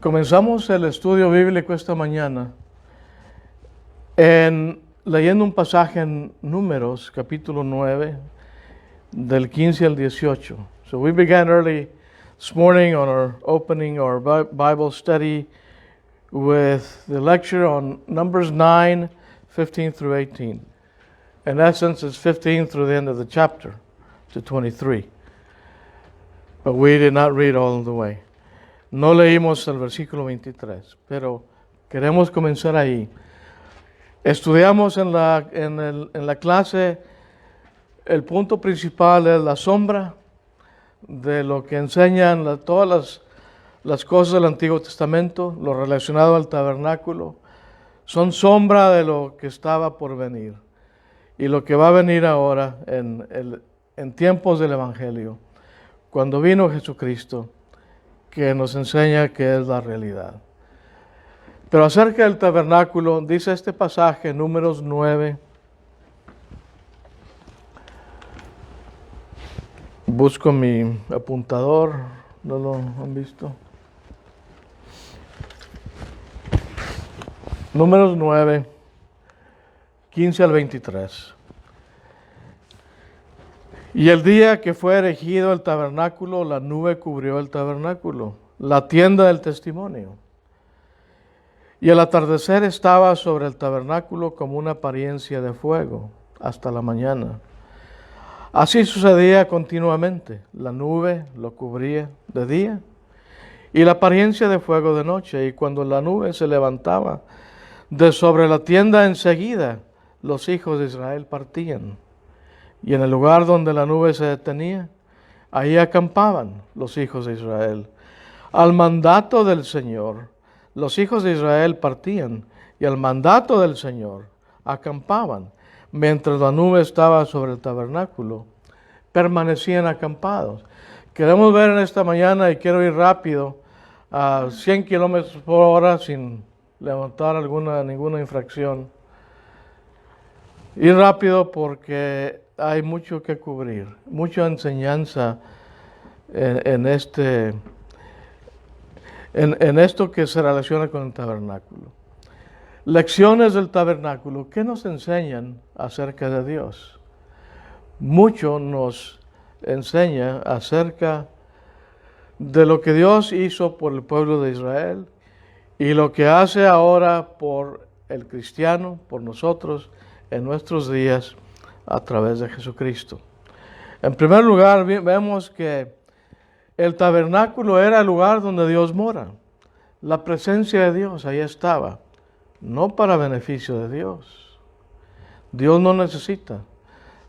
Comenzamos el estudio bíblico esta mañana leyendo un pasaje en Números, capítulo 9, del 15 al 18. So we began early this morning on our Bible study with the lecture on Numbers 9, 15 through 18. In essence, it's 15 through the end of the chapter to 23. But we did not read all the way. No leímos el versículo 23, pero queremos comenzar ahí. Estudiamos en la clase, el punto principal es la sombra de lo que enseñan todas las cosas del Antiguo Testamento, lo relacionado al tabernáculo, son sombra de lo que estaba por venir y lo que va a venir ahora en tiempos del Evangelio, cuando vino Jesucristo, que nos enseña que es la realidad. Pero acerca del tabernáculo, dice este pasaje, Números 9. Busco mi apuntador, ¿no lo han visto? Números 9, 15 al 23. Y el día que fue erigido el tabernáculo, la nube cubrió el tabernáculo, la tienda del testimonio. Y el atardecer estaba sobre el tabernáculo como una apariencia de fuego hasta la mañana. Así sucedía continuamente. La nube lo cubría de día y la apariencia de fuego de noche. Y cuando la nube se levantaba de sobre la tienda, enseguida los hijos de Israel partían. Y en el lugar donde la nube se detenía, ahí acampaban los hijos de Israel. Al mandato del Señor, los hijos de Israel partían, y al mandato del Señor acampaban. Mientras la nube estaba sobre el tabernáculo, permanecían acampados. Queremos ver en esta mañana, y quiero ir rápido, a 100 kilómetros por hora sin levantar ninguna infracción. Ir rápido porque hay mucho que cubrir, mucha enseñanza en esto que se relaciona con el tabernáculo. Lecciones del tabernáculo, ¿qué nos enseñan acerca de Dios? Mucho nos enseña acerca de lo que Dios hizo por el pueblo de Israel y lo que hace ahora por el cristiano, por nosotros, en nuestros días, a través de Jesucristo. En primer lugar, vemos que el tabernáculo era el lugar donde Dios mora. La presencia de Dios ahí estaba, no para beneficio de Dios. Dios no necesita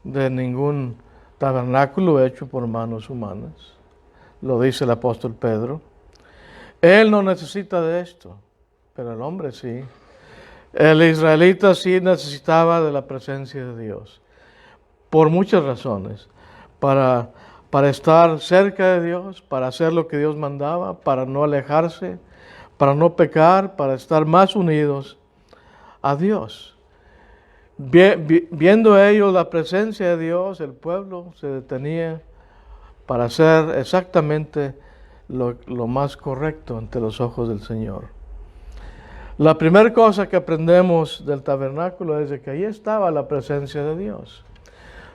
de ningún tabernáculo hecho por manos humanas. Lo dice el apóstol Pedro. Él no necesita de esto, pero el hombre sí. El israelita sí necesitaba de la presencia de Dios, por muchas razones, para estar cerca de Dios, para hacer lo que Dios mandaba, para no alejarse, para no pecar, para estar más unidos a Dios. Viendo ellos la presencia de Dios, el pueblo se detenía para hacer exactamente lo más correcto ante los ojos del Señor. La primera cosa que aprendemos del tabernáculo es de que ahí estaba la presencia de Dios.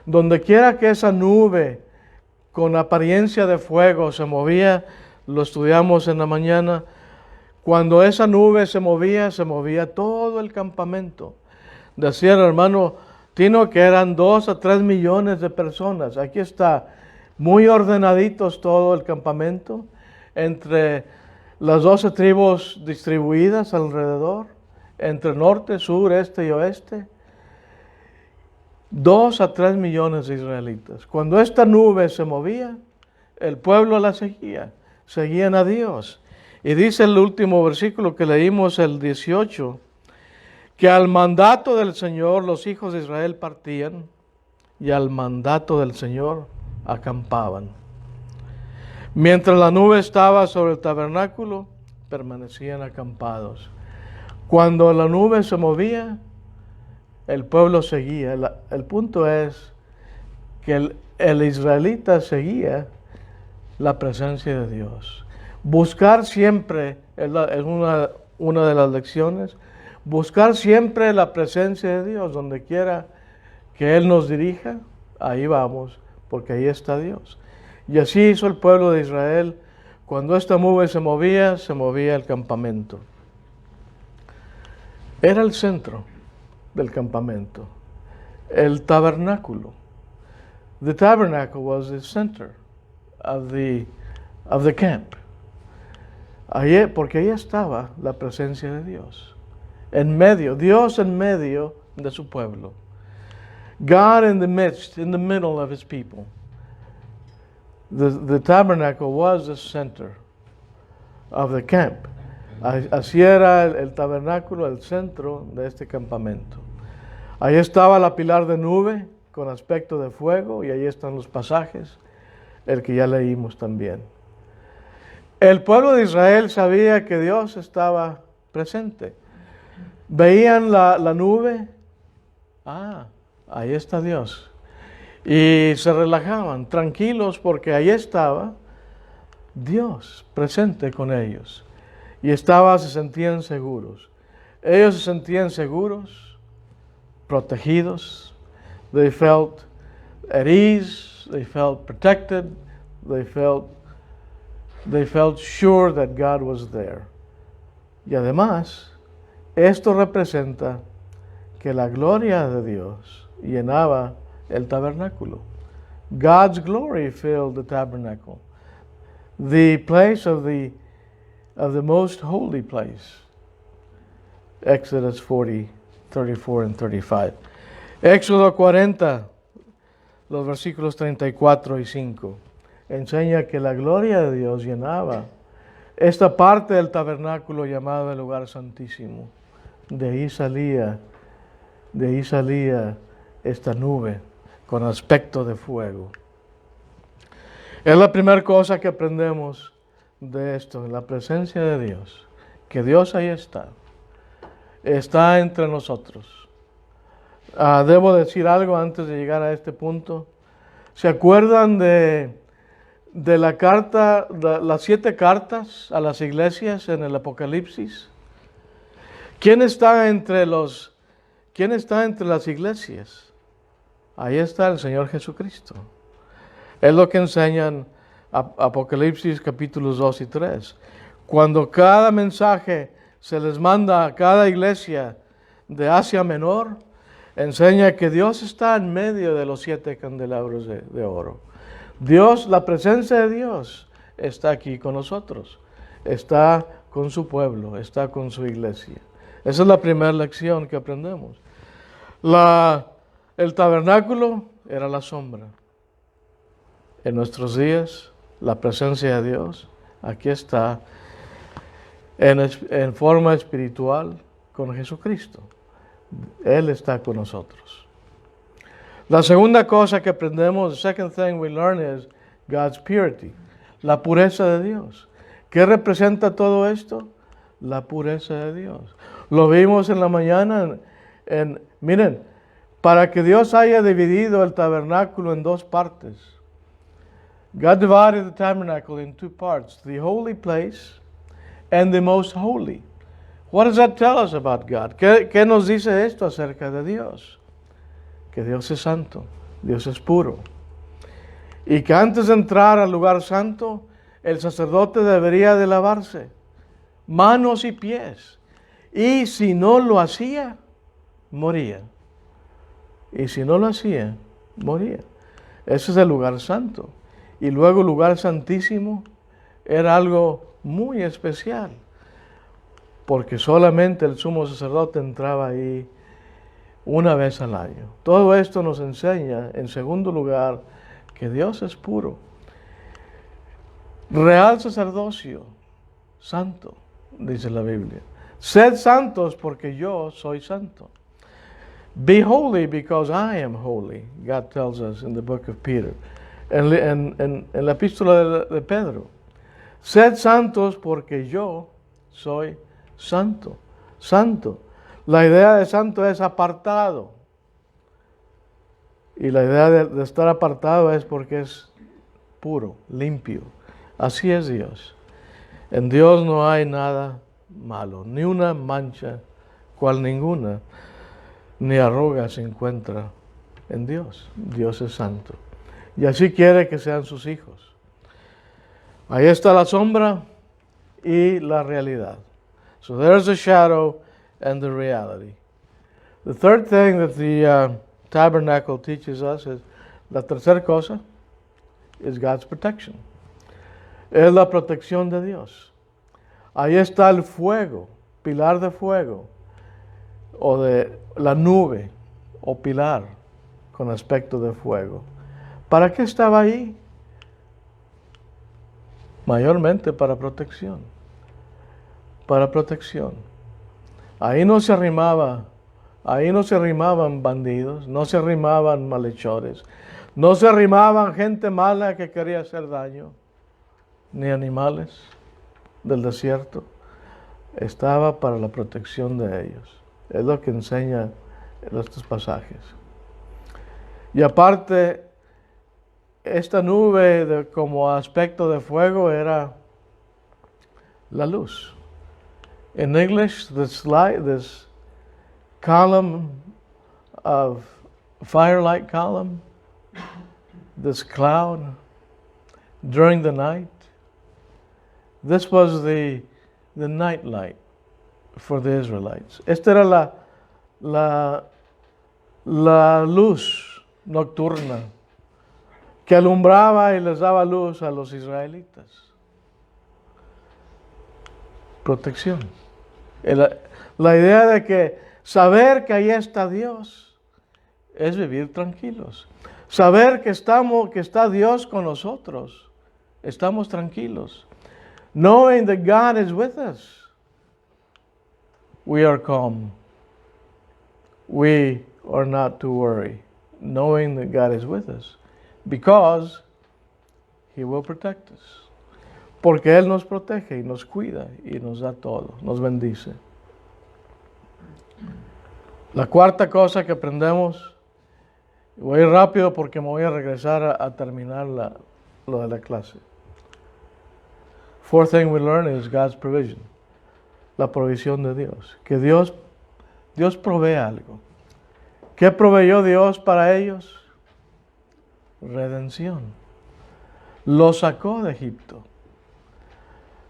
Donde quiera que esa nube con apariencia de fuego se movía, lo estudiamos en la mañana, cuando esa nube se movía todo el campamento. Decía el hermano Tino que eran 2 a 3 millones de personas. Aquí está, muy ordenaditos todo el campamento, entre las 12 tribus distribuidas alrededor, entre norte, sur, este y oeste. 2 a 3 millones de israelitas. Cuando esta nube se movía, el pueblo la seguía, seguían a Dios. Y dice el último versículo que leímos, el 18, que al mandato del Señor los hijos de Israel partían y al mandato del Señor acampaban. Mientras la nube estaba sobre el tabernáculo, permanecían acampados. Cuando la nube se movía, el pueblo seguía. El punto es que el israelita seguía la presencia de Dios. Buscar siempre, es una de las lecciones, buscar siempre la presencia de Dios, donde quiera que Él nos dirija, ahí vamos, porque ahí está Dios. Y así hizo el pueblo de Israel. Cuando esta nube se movía el campamento. Era el centro del campamento, el tabernáculo. The tabernacle was the center of the camp. Porque ahí estaba la presencia de Dios. Dios en medio de su pueblo. God in the midst, in the middle of his people. The tabernacle was the center of the camp. Así era el tabernáculo, el centro de este campamento. Ahí estaba la pilar de nube con aspecto de fuego, y ahí están los pasajes, el que ya leímos también. El pueblo de Israel sabía que Dios estaba presente. Veían la nube, ahí está Dios. Y se relajaban, tranquilos, porque ahí estaba Dios presente con ellos. Y se sentían seguros. Ellos se sentían seguros, protegidos. They felt at ease, they felt protected, they felt sure that God was there. Y además, esto representa que la gloria de Dios llenaba el tabernáculo. God's glory filled the tabernacle, the place of the most holy place. Exodus 40, 34 and 35. Éxodo 40, los versículos 34 y 5, enseña que la gloria de Dios llenaba esta parte del tabernáculo llamado el lugar santísimo. De ahí salía esta nube con aspecto de fuego. Es la primera cosa que aprendemos de esto, la presencia de Dios, que Dios ahí está entre nosotros. Debo decir algo antes de llegar a este punto. ¿Se acuerdan de la carta, las 7 cartas a las iglesias en el Apocalipsis? ¿Quién está entre las iglesias? Ahí está el Señor Jesucristo. Es lo que enseñan Apocalipsis capítulos 2 y 3. Cuando cada mensaje se les manda a cada iglesia de Asia Menor, enseña que Dios está en medio de los 7 candelabros de oro. La presencia de Dios está aquí con nosotros. Está con su pueblo, está con su iglesia. Esa es la primera lección que aprendemos. El tabernáculo era la sombra. En nuestros días, la presencia de Dios aquí está en forma espiritual con Jesucristo. Él está con nosotros. La segunda cosa que aprendemos, the second thing we learn is God's purity, la pureza de Dios. ¿Qué representa todo esto? La pureza de Dios. Lo vimos en la mañana. Miren, para que Dios haya dividido el tabernáculo en 2 partes. God divided the tabernacle in 2 parts, the holy place and the most holy. What does that tell us about God? ¿Qué nos dice esto acerca de Dios? Que Dios es santo, Dios es puro. Y que antes de entrar al lugar santo, el sacerdote debería de lavarse, manos y pies. Y si no lo hacía, moría. Y si no lo hacía, moría. Ese es el lugar santo. Y luego el lugar santísimo era algo muy especial, porque solamente el sumo sacerdote entraba ahí una vez al año. Todo esto nos enseña, en segundo lugar, que Dios es puro. Real sacerdocio, santo, dice la Biblia. Sed santos porque yo soy santo. Be holy because I am holy, God tells us in the book of Peter. En la epístola de Pedro. Sed santos porque yo soy santo. Santo. La idea de santo es apartado. Y la idea de estar apartado es porque es puro, limpio. Así es Dios. En Dios no hay nada malo, ni una mancha, cual ninguna, ni arruga se encuentra en Dios. Dios es santo. Y así quiere que sean sus hijos. Ahí está la sombra y la realidad. So there's the shadow and the reality. The third thing that the tabernacle teaches us is, la tercera cosa, is God's protection. Es la protección de Dios. Ahí está el fuego, pilar de fuego, o de la nube, o pilar con aspecto de fuego. ¿Para qué estaba ahí? Mayormente para protección. Para protección. Ahí no se arrimaban bandidos, no se arrimaban malhechores, no se arrimaban gente mala que quería hacer daño, ni animales del desierto. Estaba para la protección de ellos. Es lo que enseña estos pasajes. Y aparte, esta nube como aspecto de fuego era la luz. In English, this column of firelight column, this cloud during the night, this was the night light for the Israelites. Esta era la luz nocturna que alumbraba y les daba luz a los israelitas. Protección. La idea de que saber que ahí está Dios es vivir tranquilos. Saber que está Dios con nosotros, estamos tranquilos. Knowing that God is with us, we are calm. We are not to worry. Knowing that God is with us, because He will protect us. Porque Él nos protege y nos cuida y nos da todo, nos bendice. La cuarta cosa que aprendemos, voy a ir rápido porque me voy a regresar a terminar lo de la clase. Fourth thing we learn is God's provision. La provisión de Dios. Que Dios provee algo. ¿Qué proveyó Dios para ellos? Redención. Lo sacó de Egipto.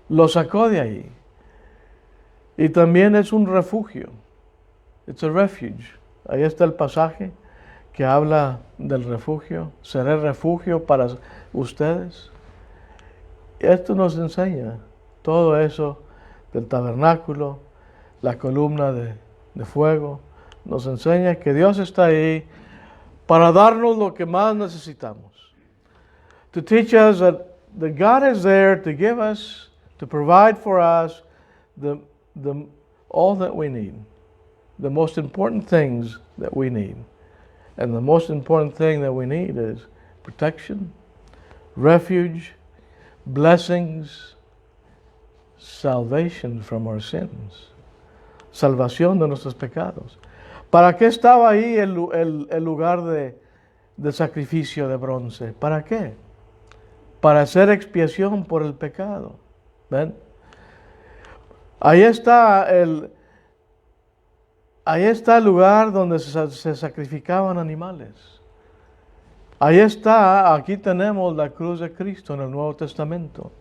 Lo sacó de ahí. Y también es un refugio. It's a refuge. Ahí está el pasaje que habla del refugio. Seré refugio para ustedes. Esto nos enseña todo eso del tabernáculo, la columna de fuego. Nos enseña que Dios está ahí para darnos lo que más necesitamos. To teach us that God is there to give us, to provide for us all that we need. The most important things that we need. And the most important thing that we need is protection, refuge, blessings, salvation from our sins. Salvación de nuestros pecados. ¿Para qué estaba ahí el lugar de sacrificio de bronce? ¿Para qué? Para hacer expiación por el pecado. ¿Ven? Ahí está el lugar donde se sacrificaban animales. Ahí está, aquí tenemos la cruz de Cristo en el Nuevo Testamento,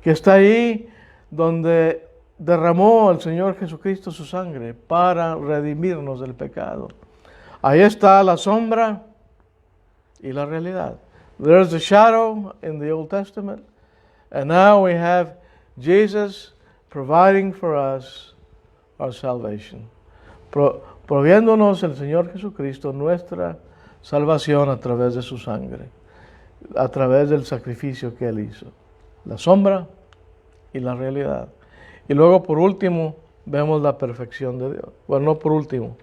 que está ahí donde derramó el Señor Jesucristo su sangre para redimirnos del pecado. Ahí está la sombra y la realidad. There's the shadow in the Old Testament, and now we have Jesus providing for us our salvation. Proviéndonos el Señor Jesucristo nuestra salvación a través de su sangre, a través del sacrificio que Él hizo. La sombra y la realidad. Y luego por último vemos la perfección de Dios. Bueno, no por último,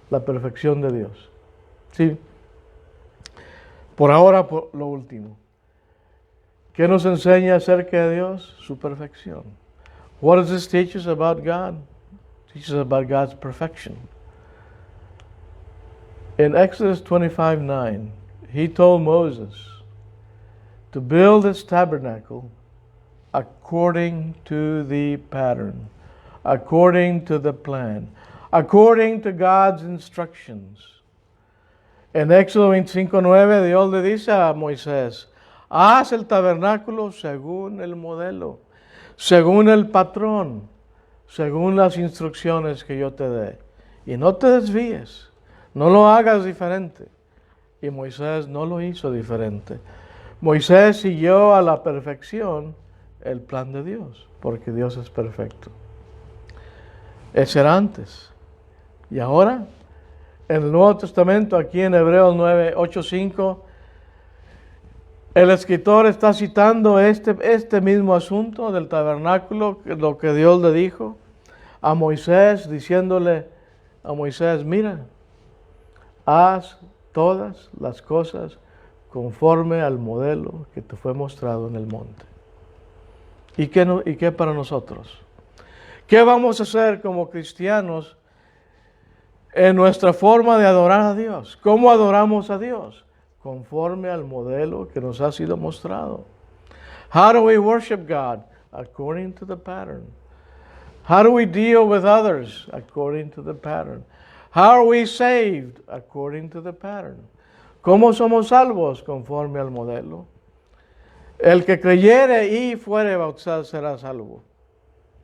la perfección de Dios. Sí. Por ahora, por lo último. ¿Qué nos enseña acerca de Dios? Su perfección. What does this teach us about God? It teaches us about God's perfection. In Exodus 25:9, He told Moses to build this tabernacle according to the pattern, according to the plan, according to God's instructions. En Éxodo 25:9 Dios le dice a Moisés, haz el tabernáculo según el modelo, según el patrón, según las instrucciones que yo te dé. Y no te desvíes, no lo hagas diferente. Y Moisés no lo hizo diferente. Moisés siguió a la perfección el plan de Dios, porque Dios es perfecto. Ese era antes. Y ahora, en el Nuevo Testamento, aquí en Hebreos 9:8-5, el escritor está citando este mismo asunto del tabernáculo, lo que Dios le dijo a Moisés, diciéndole a Moisés, mira, haz todas las cosas conforme al modelo que te fue mostrado en el monte. ¿Y qué para nosotros? ¿Qué vamos a hacer como cristianos en nuestra forma de adorar a Dios? ¿Cómo adoramos a Dios? Conforme al modelo que nos ha sido mostrado. How do we worship God? According to the pattern. How do we deal with others? According to the pattern. How are we saved? According to the pattern. ¿Cómo somos salvos? Conforme al modelo. El que creyere y fuere bautizado será salvo.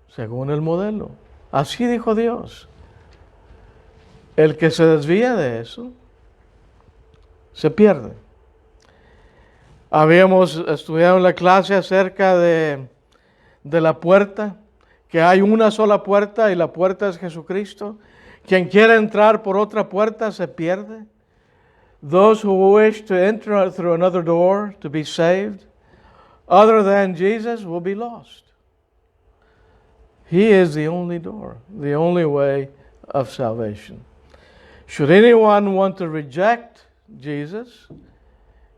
Según el modelo. Así dijo Dios. El que se desvía de eso, se pierde. Habíamos estudiado en la clase acerca de la puerta, que hay una sola puerta y la puerta es Jesucristo. Quien quiera entrar por otra puerta se pierde. Those who wish to enter through another door to be saved, other than Jesus, will be lost. He is the only door, the only way of salvation. Should anyone want to reject Jesus,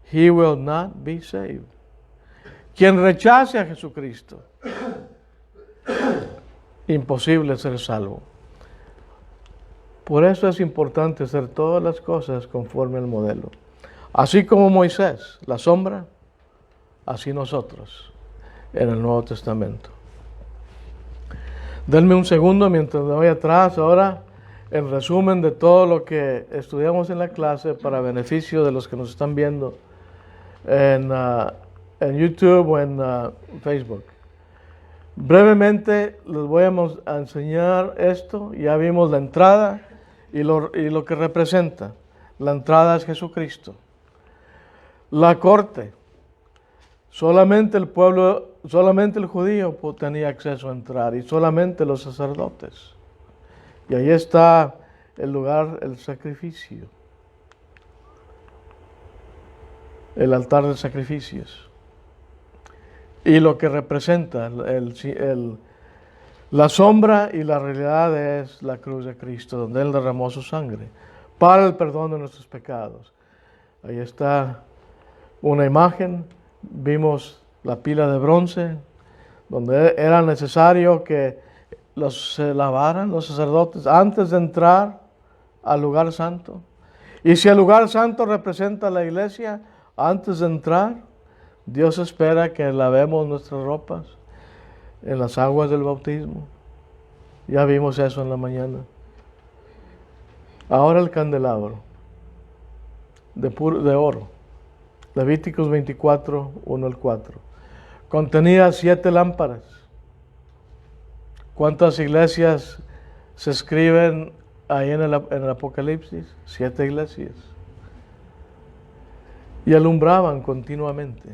he will not be saved. Quien rechace a Jesucristo, imposible ser salvo. Por eso es importante hacer todas las cosas conforme al modelo. Así como Moisés, la sombra, así nosotros en el Nuevo Testamento. Denme un segundo mientras me voy atrás ahora. En resumen de todo lo que estudiamos en la clase para beneficio de los que nos están viendo en YouTube o en Facebook. Brevemente les voy a enseñar esto. Ya vimos la entrada y lo que representa. La entrada es Jesucristo. La corte. Solamente el pueblo, solamente el judío tenía acceso a entrar y solamente los sacerdotes. Y ahí está el lugar, el sacrificio. El altar de sacrificios. Y lo que representa la sombra y la realidad es la cruz de Cristo, donde Él derramó su sangre para el perdón de nuestros pecados. Ahí está una imagen. Vimos la pila de bronce, donde era necesario que se lavaran los sacerdotes antes de entrar al lugar santo. Y si el lugar santo representa la iglesia, antes de entrar, Dios espera que lavemos nuestras ropas en las aguas del bautismo. Ya vimos eso en la mañana. Ahora el candelabro de oro. Levíticos 24, 1 al 4. Contenía 7 lámparas. ¿Cuántas iglesias se escriben ahí en el Apocalipsis? 7 iglesias. Y alumbraban continuamente.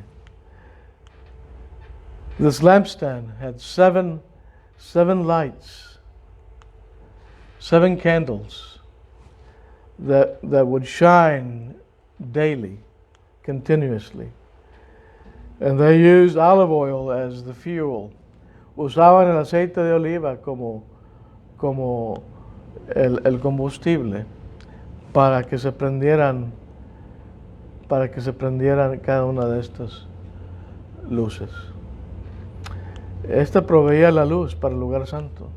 This lampstand had seven lights, 7 candles that would shine daily, continuously. And they used olive oil as the fuel. Usaban el aceite de oliva como el combustible para que se prendieran cada una de estas luces. Esta proveía la luz para el lugar santo.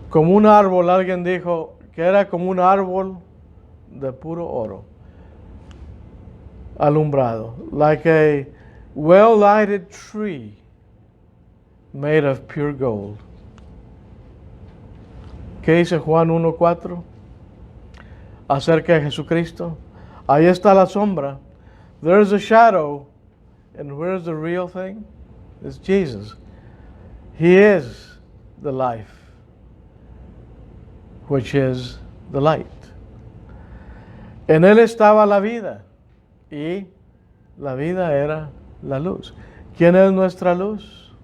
Como un árbol, alguien dijo que era como un árbol de puro oro, alumbrado. Like well-lighted tree made of pure gold. ¿Qué dice Juan 1:4 acerca de Jesucristo? Ahí está la sombra. There's a shadow, and where's the real thing? It's Jesus. He is the life, which is the light. En Él estaba la vida, y la vida era la luz. ¿Quién es nuestra luz?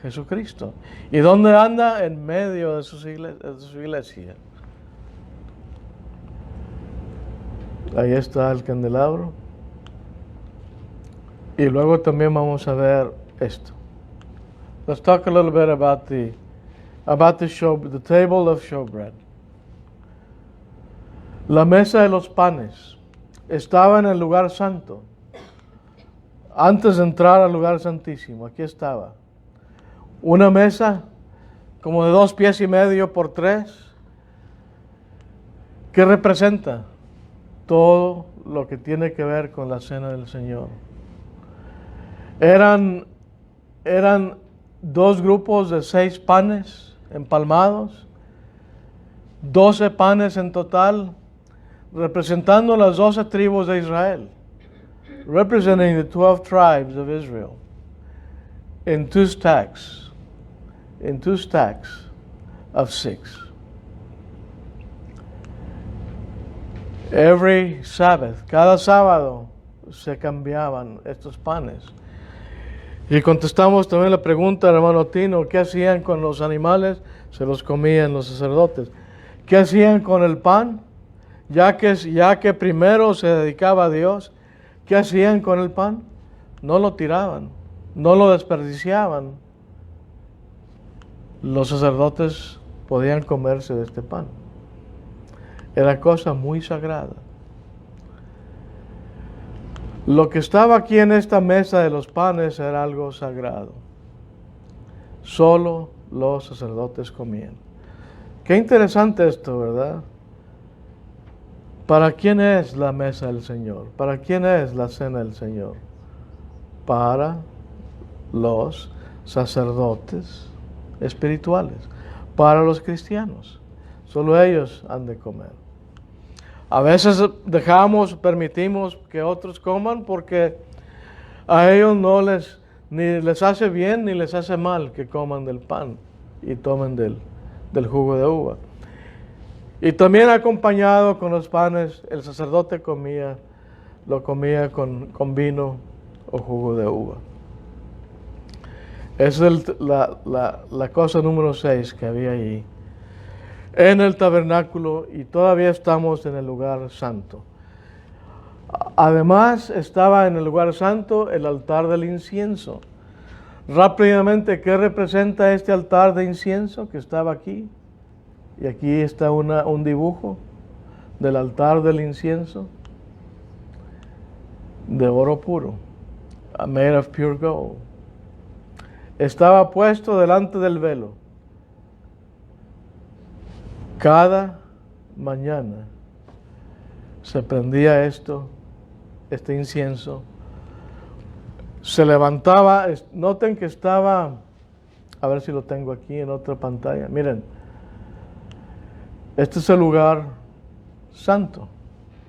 Jesucristo. ¿Y dónde anda? En medio de su iglesia. Ahí está el candelabro. Y luego también vamos a ver esto. Let's talk a little bit about the table of showbread. La mesa de los panes estaba en el lugar santo. Antes de entrar al lugar santísimo, aquí estaba. Una mesa como de 2 pies y medio por 3, que representa todo lo que tiene que ver con la cena del Señor. Eran 2 grupos de 6 panes empalmados, 12 panes en total, representando las 12 tribus de Israel, representing the 12 tribes of Israel, in 2 stacks of 6. Every Sabbath, cada sábado, se cambiaban estos panes. Y contestamos también la pregunta, hermano Tino, ¿qué hacían con los animales? Se los comían los sacerdotes. ¿Qué hacían con el pan? Ya que primero se dedicaba a Dios, ¿qué hacían con el pan? No lo tiraban, no lo desperdiciaban. Los sacerdotes podían comerse de este pan. Era cosa muy sagrada. Lo que estaba aquí en esta mesa de los panes era algo sagrado. Solo los sacerdotes comían. Qué interesante esto, ¿verdad? ¿Para quién es la mesa del Señor? ¿Para quién es la cena del Señor? Para los sacerdotes espirituales, para los cristianos. Solo ellos han de comer. A veces permitimos que otros coman porque a ellos ni les hace bien ni les hace mal que coman del pan y tomen del jugo de uva. Y también acompañado con los panes, el sacerdote lo comía con vino o jugo de uva. Esa es la cosa número 6 que había allí. En el tabernáculo, y todavía estamos en el lugar santo. Además, estaba en el lugar santo el altar del incienso. Rápidamente, ¿qué representa este altar de incienso que estaba aquí? Y aquí está un dibujo del altar del incienso de oro puro, made of pure gold. Estaba puesto delante del velo. Cada mañana se prendía este incienso, se levantaba. Noten que estaba, a ver si lo tengo aquí en otra pantalla, miren, este es el lugar santo,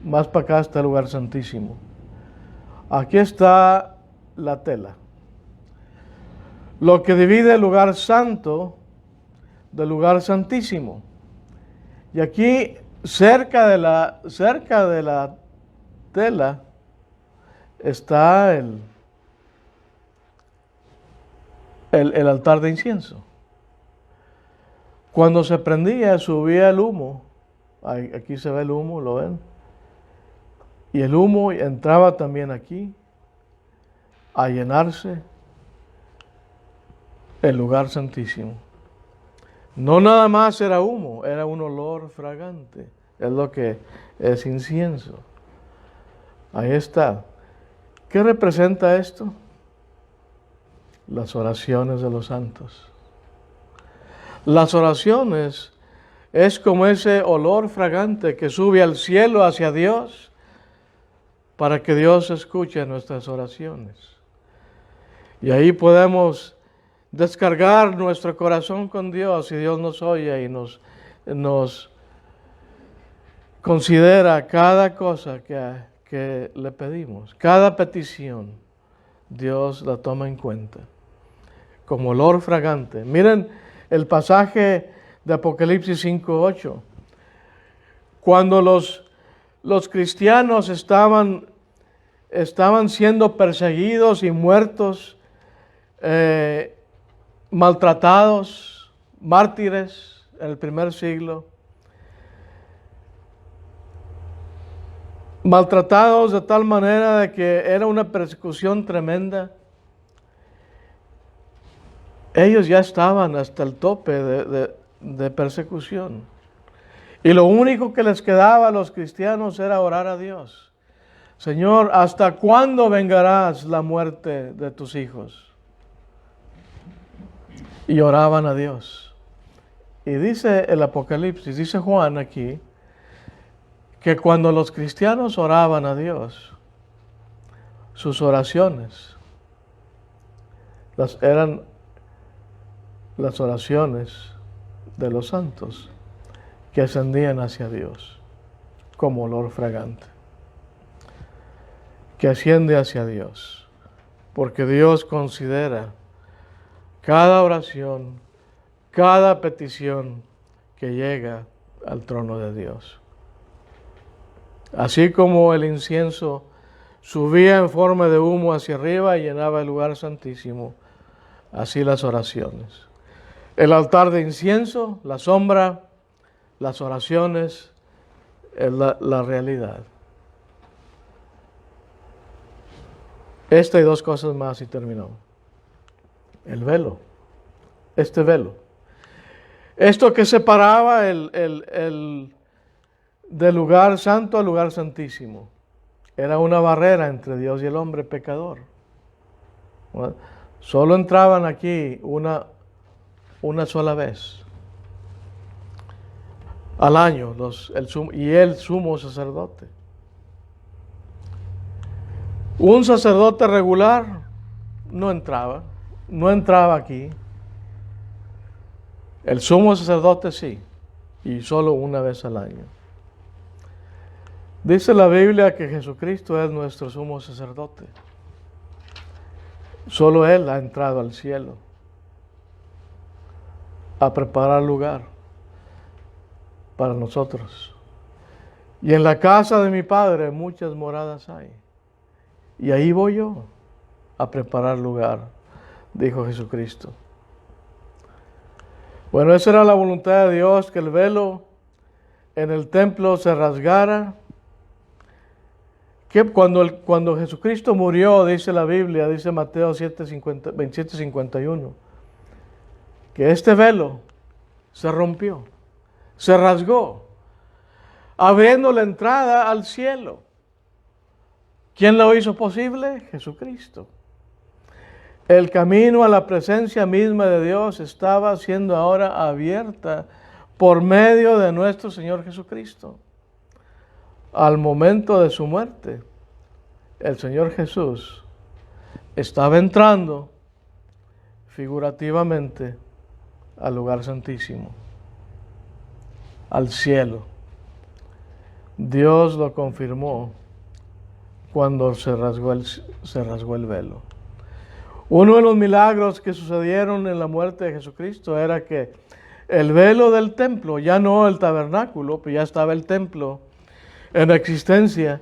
más para acá está el lugar santísimo. Aquí está la tela, lo que divide el lugar santo del lugar santísimo. Y aquí, cerca de la tela, está el altar de incienso. Cuando se prendía, subía el humo. Aquí se ve el humo, ¿lo ven? Y el humo entraba también aquí a llenarse el lugar santísimo. No nada más era humo, era un olor fragante. Es lo que es incienso. Ahí está. ¿Qué representa esto? Las oraciones de los santos. Las oraciones es como ese olor fragante que sube al cielo hacia Dios para que Dios escuche nuestras oraciones. Y ahí podemos descargar nuestro corazón con Dios y Dios nos oye y nos considera cada cosa que le pedimos. Cada petición Dios la toma en cuenta como olor fragante. Miren el pasaje de Apocalipsis 5:8. Cuando los cristianos estaban siendo perseguidos y muertos, maltratados, mártires en el primer siglo, maltratados de tal manera de que era una persecución tremenda. Ellos ya estaban hasta el tope de persecución. Y lo único que les quedaba a los cristianos era orar a Dios. Señor, ¿hasta cuándo vengarás la muerte de tus hijos? Y oraban a Dios. Y dice el Apocalipsis, dice Juan aquí, que cuando los cristianos oraban a Dios, sus oraciones eran las oraciones de los santos que ascendían hacia Dios como olor fragante, que asciende hacia Dios, porque Dios considera cada oración, cada petición que llega al trono de Dios. Así como el incienso subía en forma de humo hacia arriba y llenaba el lugar santísimo, así las oraciones. El altar de incienso, la sombra, las oraciones, es la realidad. Esta y dos cosas más y terminó. El velo, este velo. Esto que separaba del lugar santo al lugar santísimo. Era una barrera entre Dios y el hombre pecador. Solo entraban aquí una sola vez al año y el sumo sacerdote. Un sacerdote regular no entraba aquí. El sumo sacerdote sí, y solo una vez al año. Dice la Biblia que Jesucristo es nuestro sumo sacerdote. Solo Él ha entrado al cielo a preparar lugar para nosotros. Y en la casa de mi Padre muchas moradas hay. Y ahí voy yo a preparar lugar, dijo Jesucristo. Bueno, esa era la voluntad de Dios, que el velo en el templo se rasgara. Que cuando Jesucristo murió, dice la Biblia, dice Mateo 27:51, que este velo se rompió, se rasgó, abriendo la entrada al cielo. ¿Quién lo hizo posible? Jesucristo. El camino a la presencia misma de Dios estaba siendo ahora abierta por medio de nuestro Señor Jesucristo. Al momento de su muerte, el Señor Jesús estaba entrando figurativamente al lugar santísimo, al cielo. Dios lo confirmó cuando se rasgó el velo. Uno de los milagros que sucedieron en la muerte de Jesucristo era que el velo del templo, ya no el tabernáculo, pero ya estaba el templo en existencia,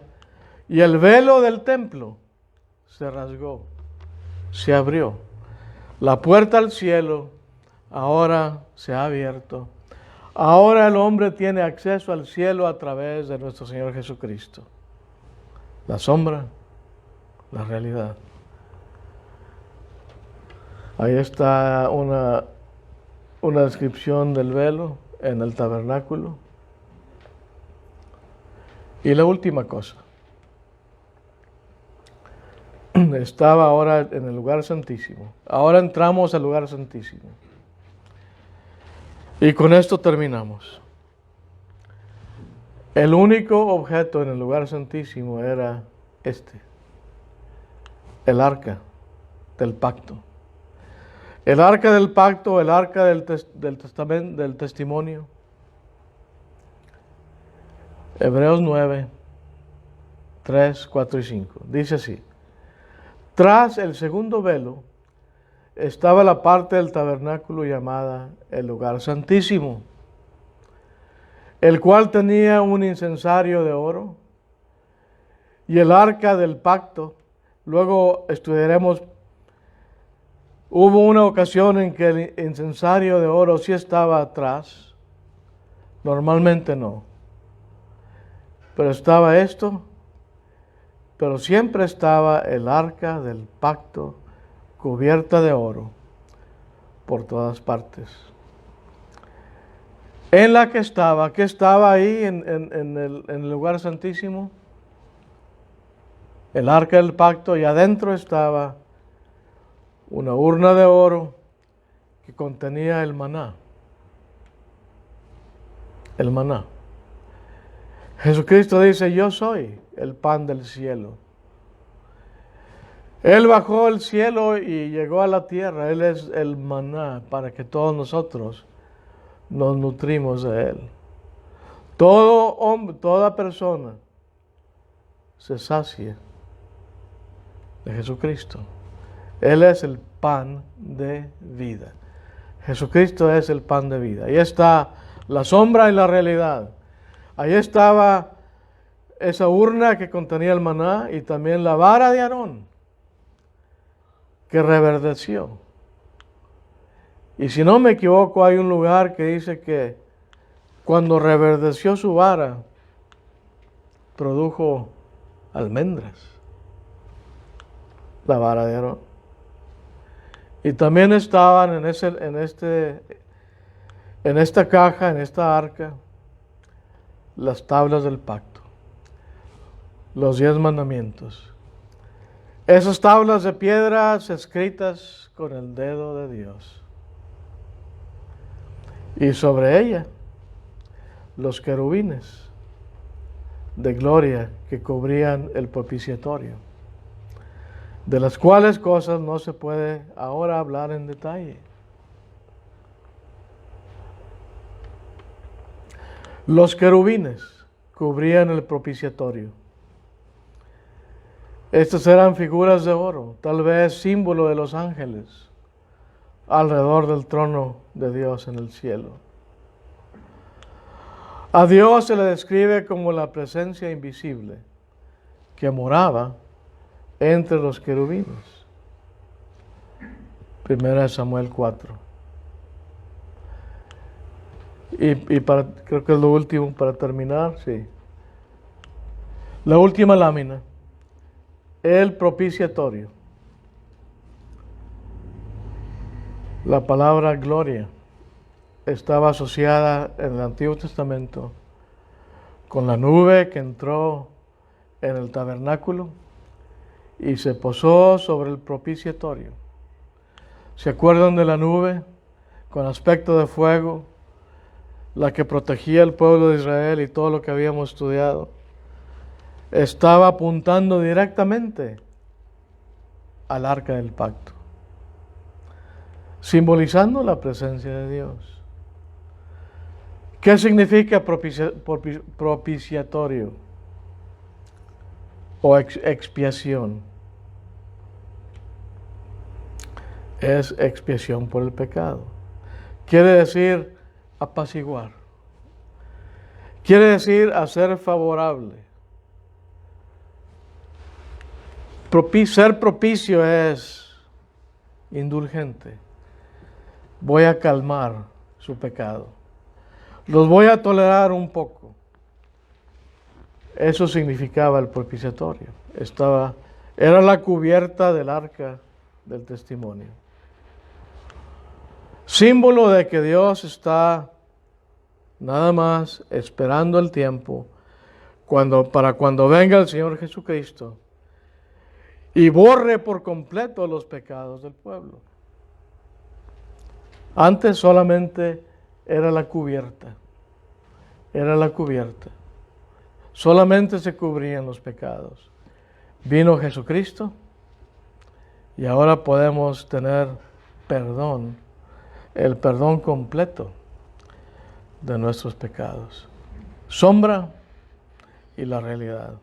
y el velo del templo se rasgó, se abrió. La puerta al cielo ahora se ha abierto. Ahora el hombre tiene acceso al cielo a través de nuestro Señor Jesucristo. La sombra, la realidad. Ahí está una descripción del velo en el tabernáculo. Y la última cosa. Estaba ahora en el lugar santísimo. Ahora entramos al lugar santísimo. Y con esto terminamos. El único objeto en el lugar santísimo era el arca del pacto. El arca del pacto, el arca del testimonio. Hebreos 9, 3, 4 y 5. Dice así: tras el segundo velo estaba la parte del tabernáculo llamada el lugar santísimo, el cual tenía un incensario de oro, y el arca del pacto. Luego estudiaremos, hubo una ocasión en que el incensario de oro sí estaba atrás, normalmente no, pero estaba esto, pero siempre estaba el arca del pacto cubierta de oro por todas partes. En la que estaba ahí en el lugar santísimo, el arca del pacto, y adentro estaba una urna de oro que contenía el maná. El maná. Jesucristo dice: yo soy el pan del cielo. Él bajó al cielo y llegó a la tierra. Él es el maná para que todos nosotros nos nutrimos de Él. Todo hombre, toda persona se sacia de Jesucristo. Él es el pan de vida. Jesucristo es el pan de vida. Ahí está la sombra y la realidad. Ahí estaba esa urna que contenía el maná y también la vara de Aarón que reverdeció. Y si no me equivoco, hay un lugar que dice que cuando reverdeció su vara, produjo almendras. La vara de Aarón. Y también estaban en esta caja, en esta arca, las tablas del pacto, los 10 mandamientos. Esas tablas de piedras escritas con el dedo de Dios. Y sobre ella, los querubines de gloria que cubrían el propiciatorio, de las cuales cosas no se puede ahora hablar en detalle. Los querubines cubrían el propiciatorio. Estas eran figuras de oro, tal vez símbolo de los ángeles, alrededor del trono de Dios en el cielo. A Dios se le describe como la presencia invisible que moraba entre los querubines. 1 Samuel 4. Creo que es lo último para terminar, sí. La última lámina, el propiciatorio. La palabra gloria estaba asociada en el Antiguo Testamento con la nube que entró en el tabernáculo y se posó sobre el propiciatorio. ¿Se acuerdan de la nube con aspecto de fuego, la que protegía al pueblo de Israel y todo lo que habíamos estudiado? Estaba apuntando directamente al arca del pacto, simbolizando la presencia de Dios. ¿Qué significa propiciatorio o expiación? Es expiación por el pecado. Quiere decir apaciguar. Quiere decir hacer favorable. Ser propicio es indulgente. Voy a calmar su pecado. Los voy a tolerar un poco. Eso significaba el propiciatorio. Era la cubierta del arca del testimonio. Símbolo de que Dios está nada más esperando el tiempo para cuando venga el Señor Jesucristo y borre por completo los pecados del pueblo. Antes solamente era la cubierta. Solamente se cubrían los pecados. Vino Jesucristo Y ahora podemos tener perdón, el perdón completo de nuestros pecados. Sombra y la realidad.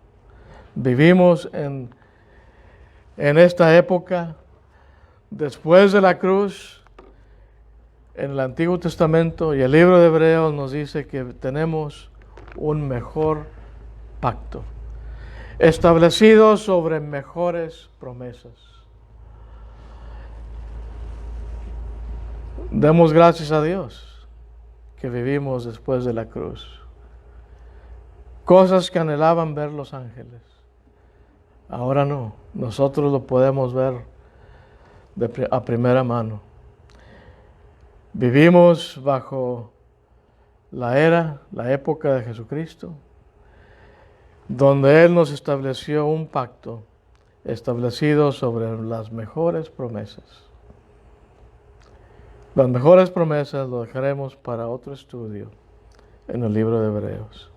Vivimos en esta época, después de la cruz, en el Antiguo Testamento, y el libro de Hebreos nos dice que tenemos un mejor pacto, establecido sobre mejores promesas. Demos gracias a Dios que vivimos después de la cruz. Cosas que anhelaban ver los ángeles, ahora no. Nosotros lo podemos ver a primera mano. Vivimos bajo la época de Jesucristo, donde Él nos estableció un pacto establecido sobre las mejores promesas. Las mejores promesas lo dejaremos para otro estudio en el libro de Hebreos.